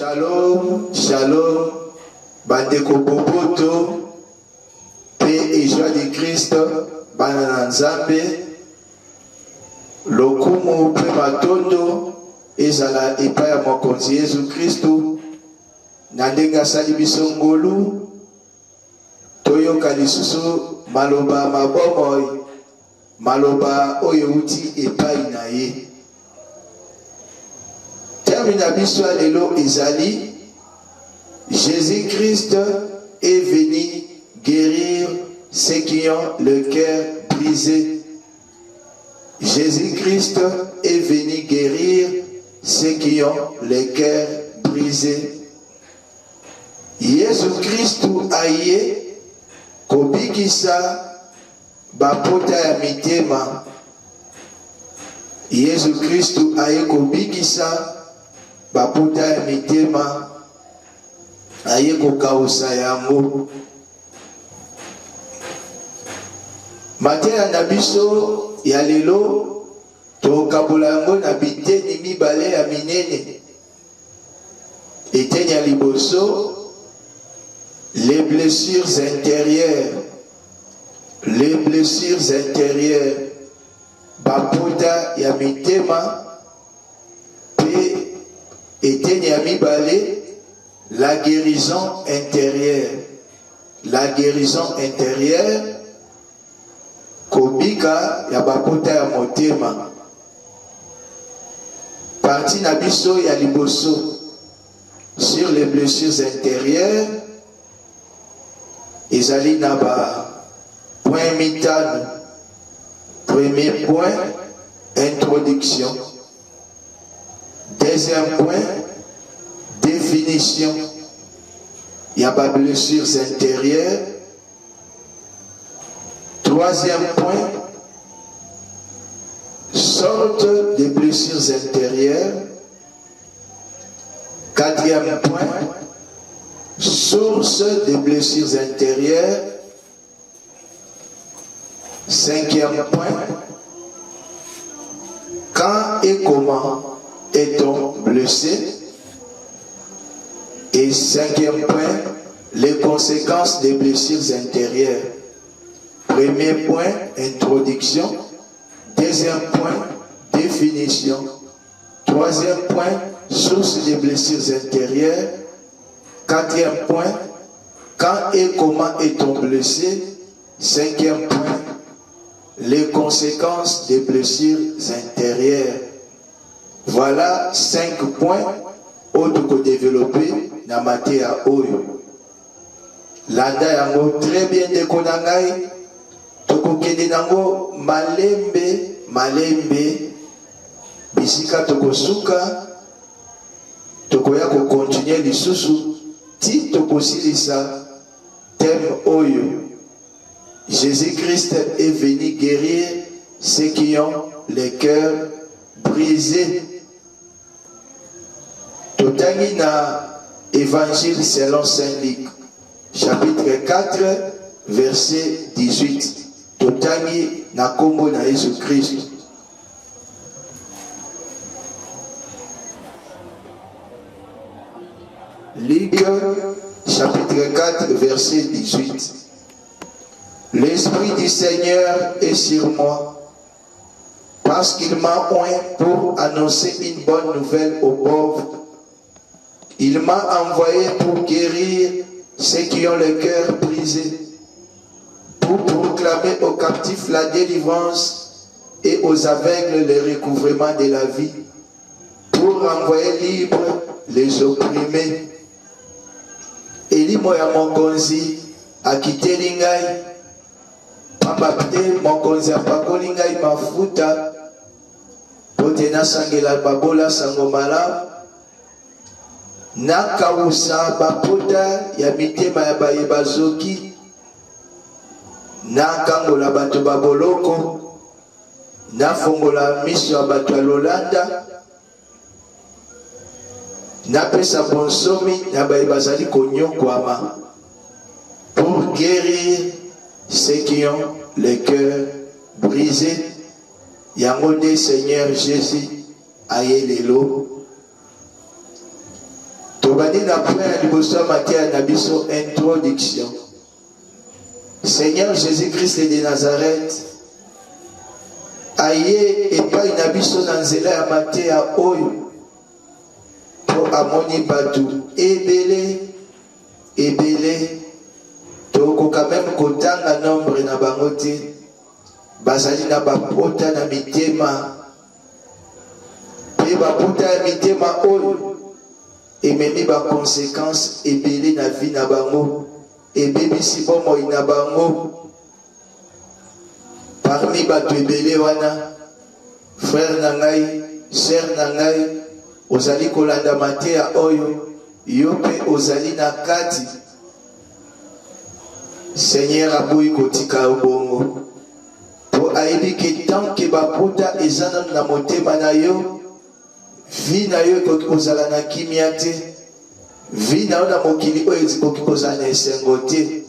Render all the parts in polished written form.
Shalom, shalom, bandeko boboto, paix et joie de Christ, banana nzambe, lokumu pe matondo, ezala epai ya mokonzi Yesu Kristu, na ndenge asali biso ngolu, toyoka lisusu maloba mabomoi, maloba oyo uti epai na ye. Termina biso lelo ezali, Jésus-Christ est venu guérir ceux qui ont le cœur brisé. Jésus-Christ est venu guérir ceux qui ont le cœur brisé. Jésus-Christ aye kobikisa bapota ya mitema. Jésus-Christ aye kobikisa bapota ya mitema, aye kokausa yango. Mateya na biso ya lelo tokabola yango na biteni mibale ya minene. Eteni ya liboso, les blessures intérieures. Les blessures intérieures, bapota ya mitema. Eteni ya mibale, la guérison intérieure. La guérison intérieure, kobika ya bapota ya motema. Parti na biso ya liboso sur les blessures intérieures, ezali na ba point mitano. Premier point, introduction. Deuxième point, définition. Il y a pas de blessures intérieures. Troisième point, sorte de blessures intérieures. Quatrième point, source de blessures intérieures. Cinquième point, quand et comment est-on blessé? Et cinquième point, les conséquences des blessures intérieures. Premier point, introduction. Deuxième point, définition. Troisième point, source des blessures intérieures. Quatrième point, quand et comment est-on blessé? Cinquième point, les conséquences des blessures intérieures. Voilà 5 points autres développés dans Matéa Oyo. Landa yango très bien dékonangai. Toko kende nango malembe, malembe. Bisika toko suka. Toko yako continuer lisusu. Ti toko silisa thème Oyo. Jésus-Christ est venu guérir ceux qui ont le cœur brisé. Totangi na Évangile selon Saint Luc, chapitre 4, verset 18. Totangi na kombo na Jésus-Christ. Luc, chapitre 4, verset 18. L'Esprit du Seigneur est sur moi, parce qu'il m'a oint pour annoncer une bonne nouvelle aux pauvres. Il m'a envoyé pour guérir ceux qui ont le cœur brisé, pour proclamer aux captifs la délivrance et aux aveugles le recouvrement de la vie, pour renvoyer libres les opprimés. Elimo ya mokonzi akiteli ngai, pambapte mokonzi apakoli ngai mafuta, pote nasangela babola sango malamu, nakausa bapota ya mitema ya bayeba zoki, nakangola bato baboloko, nafongola miso ya bato ya lolanda, napesa bonsomi na bayeba zali konyokwama, pour guérir ceux qui ont le cœur brisé. Yango nde Seigneur Jésus aye lelo Tobani na prière liboso makia na biso introduction. Seigneur Jésus-Christ de Nazareth, aye epai na biso na nzela ya matea oyo po amoni batu ebele tokoka même kotanga nombre na bango te bazali na bapota na mitema pe bapota ya mitema oyo ememi baconséquence ebele na vie na bango ebebisi bomoi na bango. Parmi bato ebele wana frère na ngai sœur na ngai ozali kolanda mateya oyo yo mpe ozali na kati. Seigneur aboyi kotika yo bongo po ayebi ke tant ke bapota eza nanu na motema na yo, vi na yo ekoki kozala na kimia te, vi na yo na mokili oyo ekoki kozala na esengo te.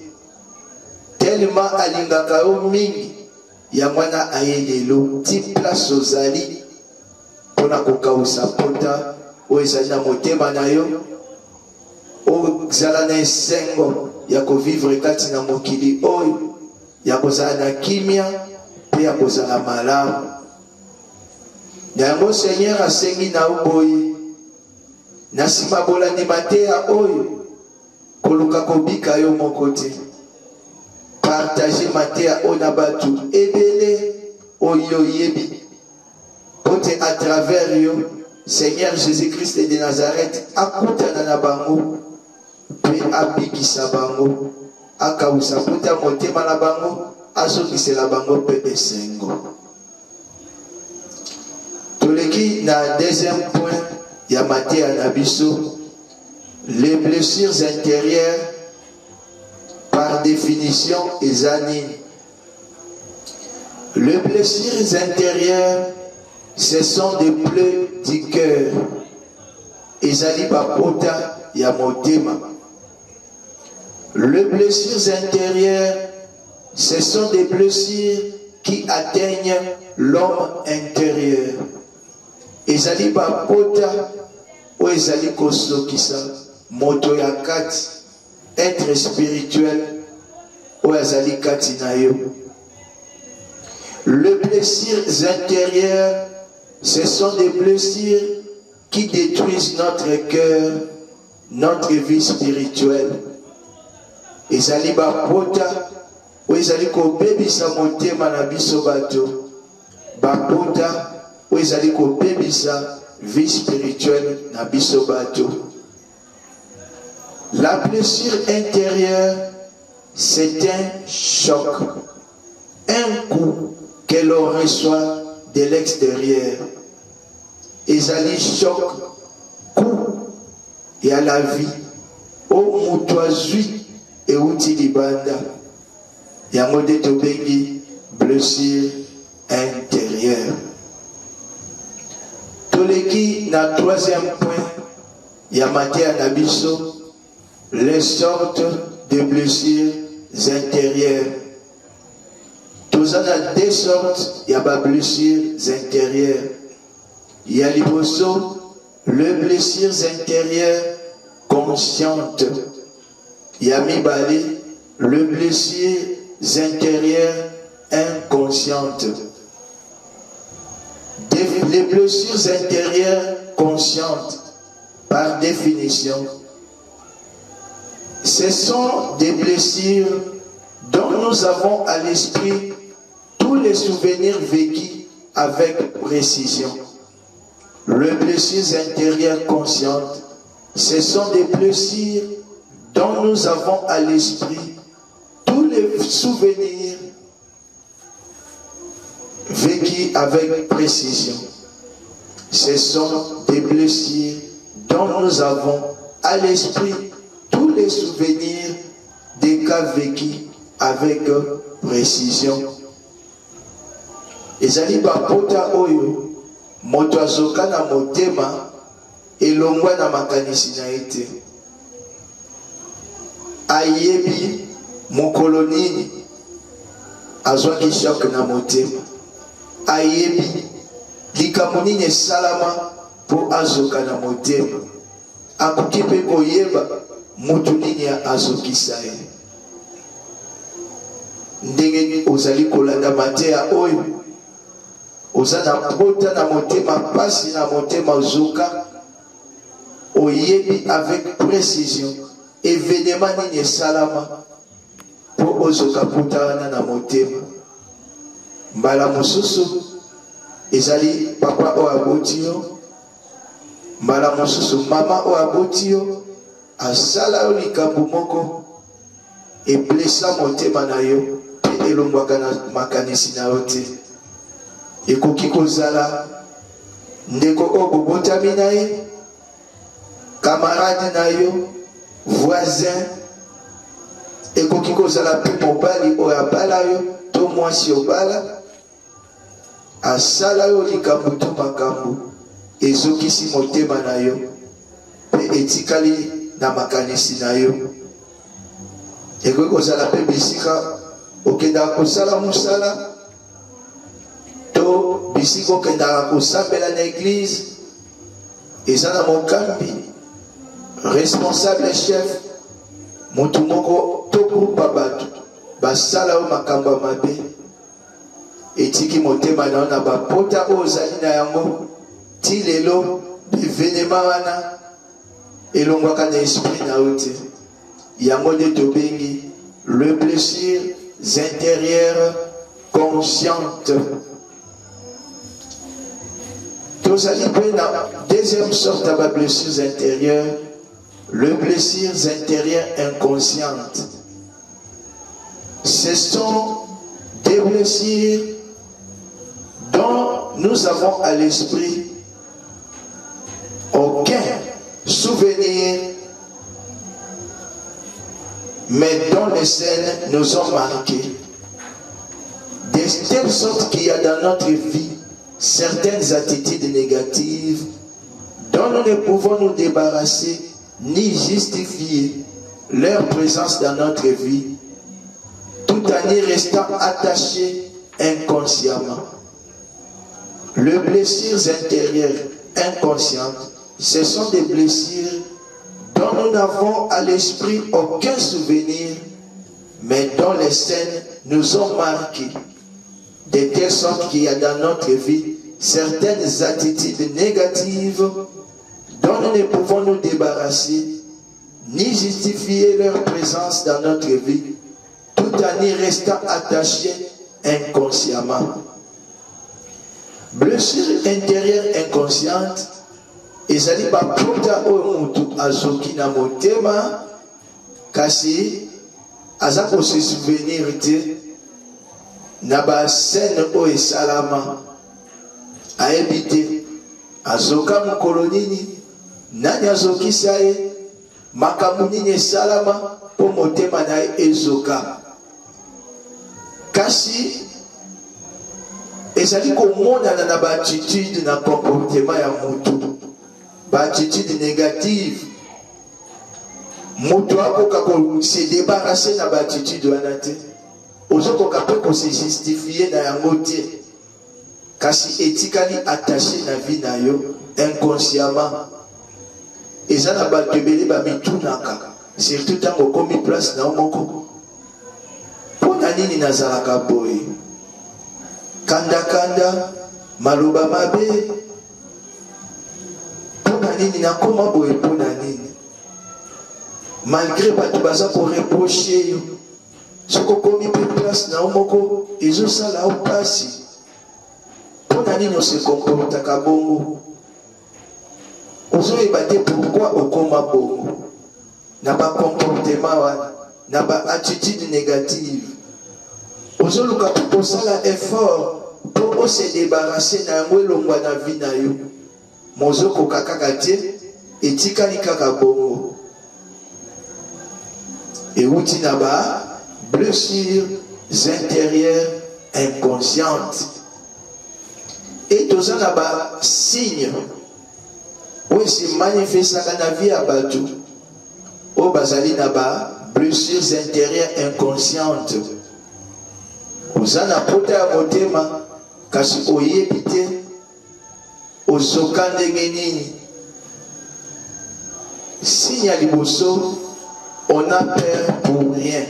Tellement alingaka yo mingi yango wana aye lelo ti place ozali mpona kokausa pota oyo ezali na motema na yo, ozala na esengo ya kovivre kati na mokili oyo, ya kozala na kimia mpe ya kozala malamu. Yango Seigneur asengi na yo boye na nsima bolandi mateya oyo koluka kobika yo moko te. Partage mateya oyo na bato ebele oyo yebi pote à travers yo Seigneur Jésus-Christ de Nazareth akutana na bango pe abikisa bango, akausa puta motema na bango, azokisela bango pe esengo. Toleki na deuxième point ya mateya na biso, les blessures intérieures par définition ezani. Les blessures intérieures, ce sont des plaies du cœur. Ezali bapota ya motema. Les blessures intérieures, ce sont des blessures qui atteignent l'homme intérieur. Ezali bapota ou ezali kosokisa moto ya kati, être spirituel ou ezali kati na yo. Les blessures intérieures, ce sont des blessures qui détruisent notre cœur, notre vie spirituelle. Ezali bapota ou ezali kobebisa motema na biso bato, bapota ou ezali kobebisa vie spirituelle na biso bato. La blessure intérieure, c'est un choc, un coup que l'on reçoit de l'extérieur. Ezali choc, coup et à la vie. O mutoazui et outi libanda. Yango de tobengi blessure intérieure. Toleki na troisième point, yamatea na biso, les sortes de blessures intérieures. Tozana deux sortes ya ba blessures intérieures. Ya liboso, les blessures intérieures conscientes. Ya mibale, les blessures intérieures inconscientes. Les blessures intérieures conscientes, par définition, ce sont des blessures dont nous avons à l'esprit tous les souvenirs vécus avec précision. Les blessures intérieures conscientes, ce sont des blessures dont nous avons à l'esprit tous les souvenirs vécus avec précision. Ce sont des blessures dont nous avons à l'esprit tous les souvenirs des cas vécus avec précision. Ezali bapota oyo moto azoka na motema elongwa na makanisi na ete. Ayebi mokolo nini azwaki shock na motema. Ayebi likambo nini esalama po azoka na motema. akoki mpe koyeba moto nini azokisa ye. Ndenge ozali kolanda mateya oyo oza na pota na motema pasi na motema ozoka oyebi avec précision événement nini esalama po ozoka pota wana na motema. Mbala mosusu ezali papa oyo aboti yo, mbala mosusu mama oyo aboti yo asala yo likambo moko eblesa motema na yo mpe elongwaka na makanisi na yo te. Ekoki kozala ndeko oyo bobotami na ye, camarade na yo, voisin. Ekoki kozala mpe mobali oyo abala yo to mwasi obala asala yo likambo to makambo ezokisi motema na yo mpe etikali na makanisi na yo. Ekoki kozala mpe bisika okendaka kosala mosala to bisika okendaka kosambela na eglize, eza na mokambi responsable chef motu moko to grupa bato basala yo makambo ya mabe etiki motema na yo na bapota oyo ozali na yango ti lelo bivenema wana elongwaka na esprit na yo te. Yango nde tobengi le blessures intérieures conscientes. Tozali mpe na deuxième sorte ya bablessures intérieures, le blessures intérieures inconscientes. Ce sont des blessures dont nous avons à l'esprit aucun souvenir, mais dont les scènes nous ont marqués. De telle sorte qu'il y a dans notre vie certaines attitudes négatives dont nous ne pouvons nous débarrasser ni justifier leur présence dans notre vie, tout en y restant attachés inconsciemment. Les blessures intérieures inconscientes, ce sont des blessures dont nous n'avons à l'esprit aucun souvenir, mais dont les scènes nous ont marqués, de telle sorte qu'il y a dans notre vie certaines attitudes négatives dont nous ne pouvons nous débarrasser, ni justifier leur présence dans notre vie, tout en y restant attachés inconsciemment. Blessure intérieure inconsciente, ezali bapota oyo mutu azoki na motema kasi aza kose souvenir te na basene oyo esalama ayebi te azoka mokolo nini, nani azokisa ye, makambo nini esalama mpo motema na ye ezoka. Kasi ezali komonana na baattitude na comportement ya mutu, baattitude négative. Mutu akoka se débarrasser na baattitude wana te, ozokoka mpe kose justifier na yango te, kasi etikali attaché na vie na yo inconsciemment. Eza na bato ebele bamitunaka, surtout ntango okomi place na yo moko, mpo na nini nazalaka boye, kanda maloba mabe, mpo na nini nakoma boye, mpo na nini, malgré bato baza koreproche yo, soko okomi mpe place na yo moko ezosala yo pasi, mpo na nini ose komportaka bongo. Ozoyeba te pourquoi okoma bongo na bacomportement wana na baattitude négative. Ozoluka mpe kosala effort mpo ose débarrasser na yango elongwa na vie na yo, mozokoka kaka te, etikali kaka bongo. Euti na ba blessures intérieures inconscientes. Et toza na ba signe oyo se manifestaka na vie ya bato oyo bazali na ba blessures intérieures inconscientes. Oza na pota ya motema kasi oyebi te ozoka ndenge nini, S'il y a liboso, on a peur pour rien.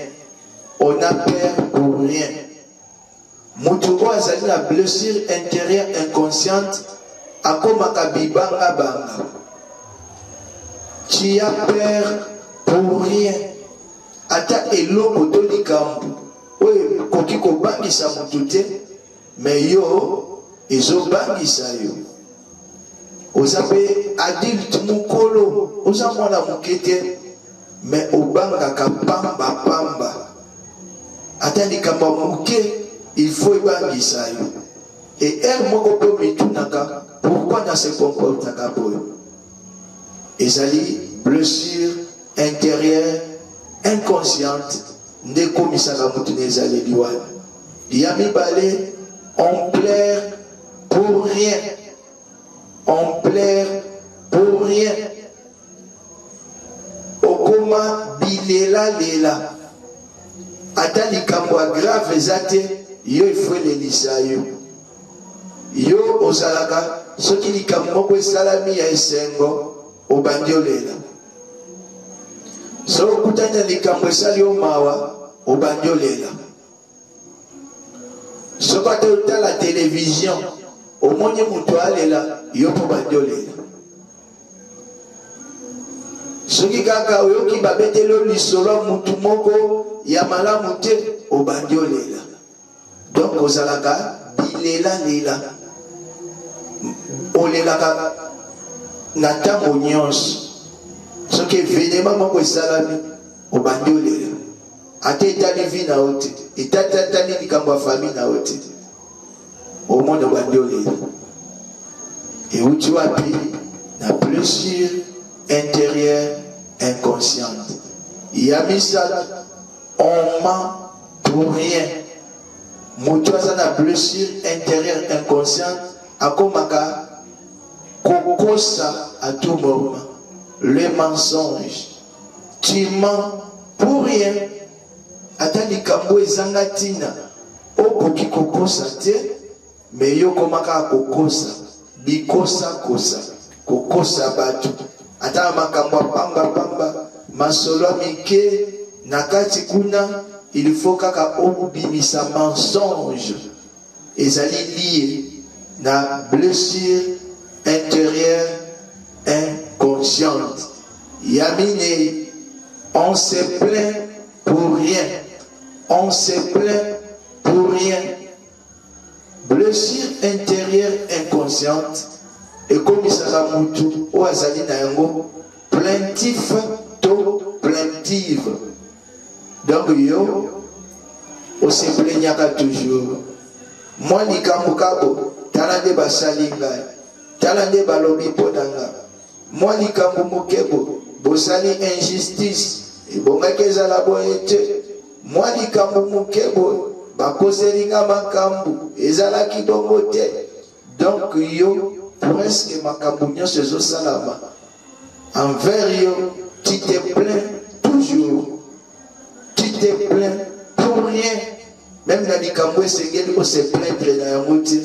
On a peur pour rien. Moutouko azali la blessure intérieure inconsciente à comme akabibanga banga. Tu as peur pour rien. Ata eloko to likambu. Oui, koki ko bangisa mutute, mais yo ezo bangisa yo. Ozabe adulte mukolo, ozamona mukete, mais obanga ka pamba pamba. Ata likambu muke, il faut bangisa yo. Et elle moko po mitunaka, pourquoi na se comporte naka boyo? Ezali blessure intérieure inconsciente. Ndeko misaka mutu nezali liwana. Yami balé, on plaire pour rien. On plaire pour rien. Okoma bilela lela. Ata likambo grave ezate, yo il faut le lisa yo. Yo ozalaka, soki likambo moko esalami ya esengo, obandi olela. So kutanya likambo esali omawa, obandi olela. So kate uta la télévision, omoni mutu alela, yo po bandi olela. Soki kaka oyoki babetelo lisolo mutu moko ya malamu te, obandi olela. Donc ozalaka bilela lela. Olelaka na ntango nyonso. Soki événement moko esalami, obandi olela. Ate etali vi na yo te, etatali likambo ya famille na yo te, omoni obandi olela. Euti wapi na blessure intérieure inconsciente. Yamisa, on ment pour rien. Moto aza na blessure intérieure inconsciente, akomaka kokosa à tout moment. Le mensonge. Tu mens pour rien. Ata likambo ezanga tina. Okoki kokosa te, mais yo komaka kokosa. Bikosa kosa. Kokosa batu. Ata makambo pamba pamba. Masolo mike. Nakati kuna. Il faut kaka obimisa mensonge. Ezali lié na blessure intérieure inconsciente. Yamine, on se plaint pour rien. On se plaint pour rien. Blessure intérieure inconsciente. Et comme ça va moutou, ou azali na yango, plaintif to plaintive. Donc yo, on se plaignaka toujours. Moi ni kamukabo, talande basalinga, talande balobi podanga. Moi likambo mokebo, bosali injustice, ebongaki ezala boye te. Moi likambo mokebo, bakozelinga makambo, ezalaki bongo te. Donc yo, presque makambo nyonso ezosalama. Envers yo, tu te plains toujours. Tu te plains pour rien. Même dans les camboues, c'est qu'on se plaindre dans la moitié.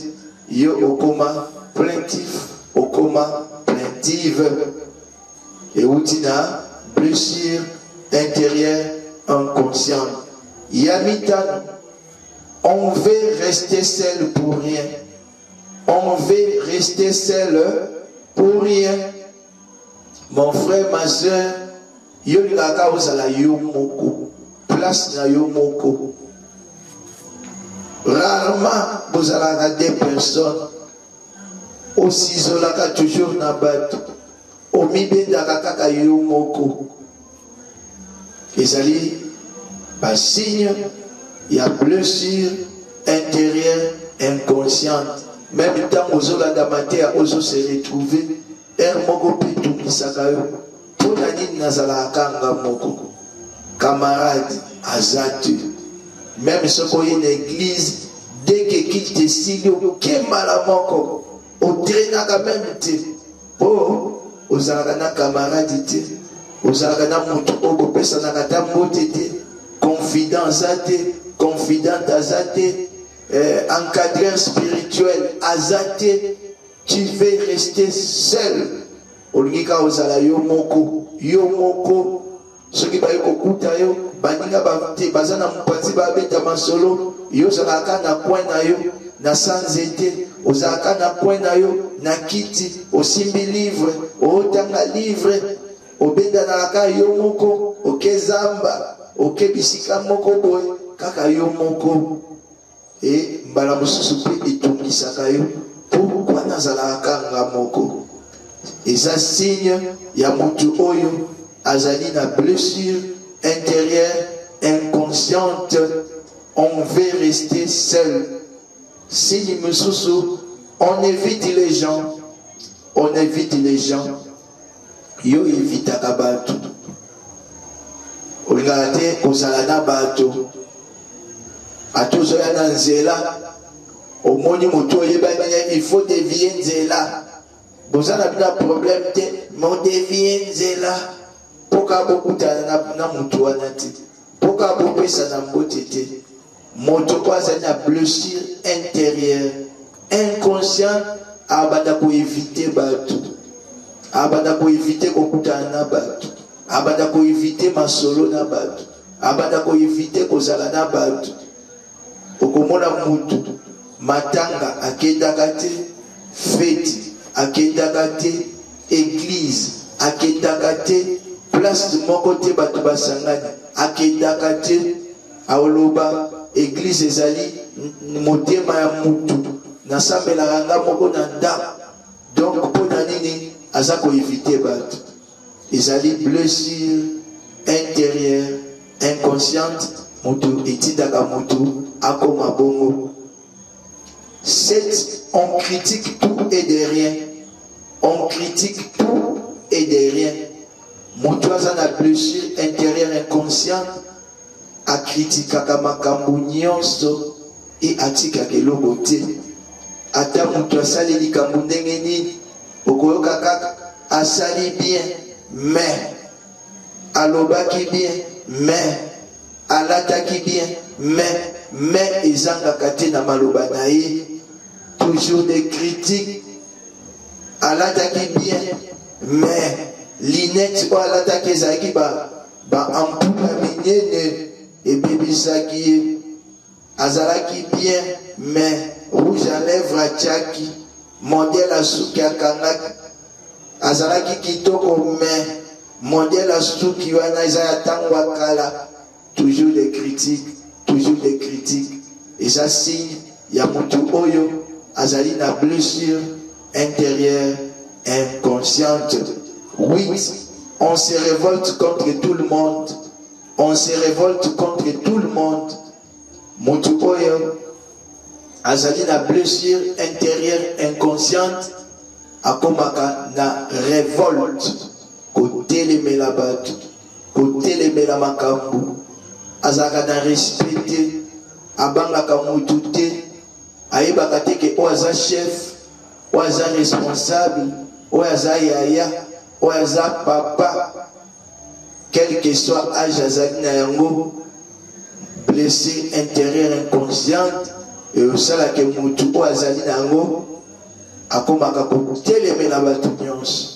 Yo okoma plaintif, okoma plaintive. Et outina blessure intérieure inconsciente. Yamitan, on veut rester seul pour rien. On veut rester seul pour rien. Mon frère, ma soeur, yo laka osala yo moko. Place na yo moko. Rarement, vous allez des personnes aussi isolées toujours na bateau. Au milieu de la kaka yo moko. Ezali, par signe, il y a blessure intérieure inconsciente. Même temps, aux ola d'amaté à oso se retrouver, moko pitu misakayo. Pour la ligne nazala kanga moko. Camarade, azatu. Même si vous avez une église, dès que quitte le style, qui est mal à mon au traîna quand même. Oh, aux aragana camarades, aux aragana moutou, au personne à ta beauté, confidence à te, confidente à te, encadreur spirituel à te, tu veux rester seul. olingika ozala yo moko soki baye kokuta yo baninga baza na mopanzi babeta masolo yo ozalaka na coin na yo na sanzete ozalaka na coin na yo na kiti osimbi livre otanga livre obendanaka yo moko okezamba okebisika moko boye kaka yo moko e mbala mosusu mpe etungisaka yo pourkui nazalaka nga moko eza signe ya mutu oyo azali na blessure intérieure inconsciente. On veut rester seul. Signe mosusu, on évite les gens. Yo evitaka bato olingaka te kozala na bato ate ozoya na nzela omoni moto oyebani il faut dévier nzela boza na bina problème te mo dévier nzela poka bokutana na moto wana te poka bopesa na mbote te moto po azali na blessure intérieure inconscient abanda koevite bato abanda koevite kokutana na bato abanda koevite masolo na bato abanda koevite kozala na bato okomona mutu matanga akendaka te fete akendaka te église akendaka te place moko te bato basangani akendaka te aoloba église ezali motema ya mutu nasambelaka nga moko na ndako donc mpo na nini aza koevite bato ezali blessure intérieure inconsciente mutu etindaka mutu akoma bongo. 7. On critique tout et de rien. On critique tout et de rien. Mutu aza na blessure intérieure inconsciente akritikaka makambo nyonso e atikaka eloko te ata mutu asali likambo ndenge nini okoyoka kaka asali bien mais alobaki bien mais alataki bien mais ezangaka te na maloba na ye toujours des critiques alataki bien mais linette oyo alataki ezalaki baampula minene ebebisaki ye azalaki bien mais rouge à lèvre atiaki modèle asuki akangaki azalaki kitoko mais modèle asuki wana eza ya ntango akala toujours des critiques eza signe ya mutu oyo azali na blessure intérieure inconsciente. 8. On se révolte contre tout le monde. Mutu oyo azali na blessure intérieure inconsciente akomaka na révolte kotelemela bato kotelemela makambo azalaka na respect te abangaka mutu te ayebaka te ke oyo aza chef oyo aza responsable oyo aza yaya oyo aza papa quel que soit âge azali na yango blessure intérieure inconsciente eosalaka mutu oyo azali na yango akomaka kotelemela bato nyonso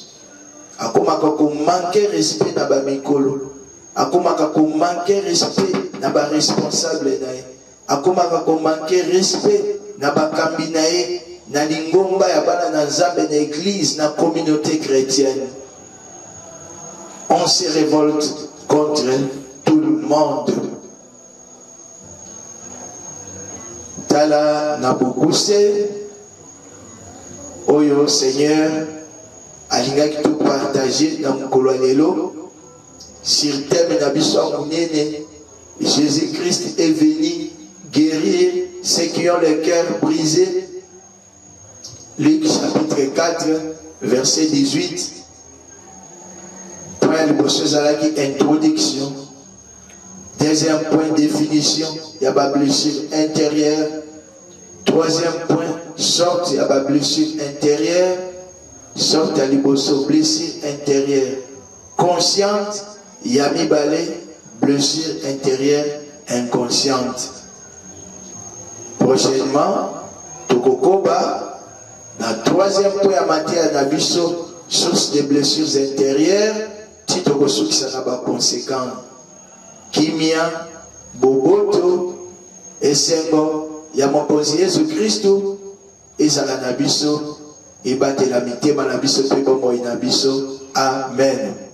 akomaka komanke respect na bamikolo akomaka komanke respect na baresponsable na ye akomaka komanke respect na bakambi na ye na lingomba ya bana na nzambe na église na communauté chrétienne. On se révolte contre tout le monde. Tala na bokuse oyo Seigneur alingaki to partager na mokolo lelo sur thème na biso munene. Jésus-Christ est venu guérir ceux qui ont le cœur brisé. Luc chapitre 4 verset 18. Point liboso ezalaki introduction. Deuxième point, définition. Il y a ma blessure intérieure. Troisième point, sorte, il y a ma blessure intérieure. Sorte à liboso, blessure intérieure. Consciente, il y a mi balai, blessure intérieure inconsciente. Prochainement, Tokokoba, la troisième point à matière d'Abisso, source des blessures intérieures, tito qui sera pas conséquent. Kimia, boboto, esengo, ya mokonzi Yesu Kristo, ezala na biso, ebate la mitema na biso pe bomoi na biso. Amen.